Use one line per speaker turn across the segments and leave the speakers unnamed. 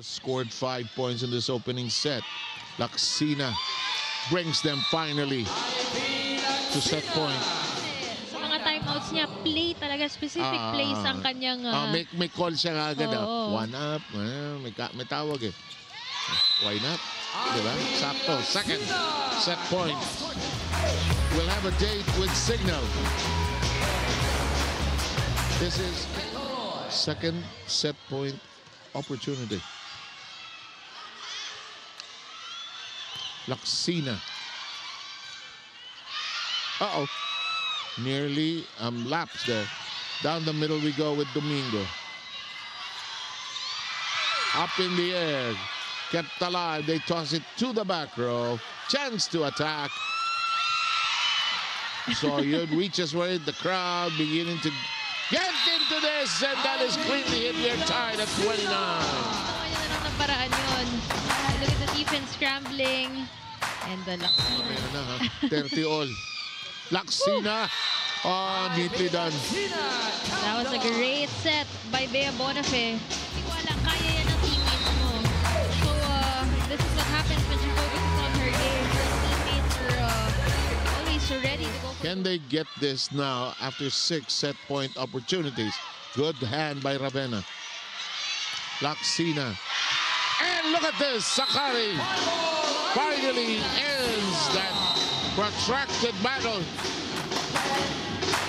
has scored 5 points in this opening set. Laksina brings them finally to set point.
Sa mga timeouts niya, play talaga, specific plays ang kanyang...
May call siya nga agad. One up, may tawag eh. Why not? Diba? Sakto. Second set point. We'll have a date with Signal. This is second set point opportunity. Laksina. Uh-oh. Nearly lapsed there. Down the middle we go with Domingo. Up in the air. Kept alive. They toss it to the back row. Chance to attack. So Yud reaches for it. The crowd beginning to get into this. And that is cleanly hit. We're tied at 29.
Look at the defense scrambling. And the Laksina.
30 all. Laksina. Neatly done.
That was a great set by Bea Bonafe. Hindi ko alam, kaya yan ng teammates mo. So, this is what happens when she focuses on her game. Her teammates are always ready to go for...
Can they get this now after 6 set point opportunities? Good hand by Ravenna. Laksina. And look at this. Sakari finally ends that protracted battle.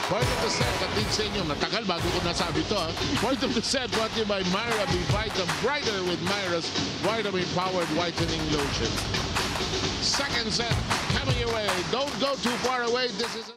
Point of the set, natin sa inyo, matagal bago ko nasabi ito. Point of the set brought to you by Myra. Be Vita brighter with Myra's vitamin-powered whitening lotion. Second set coming your way. Don't go too far away. This is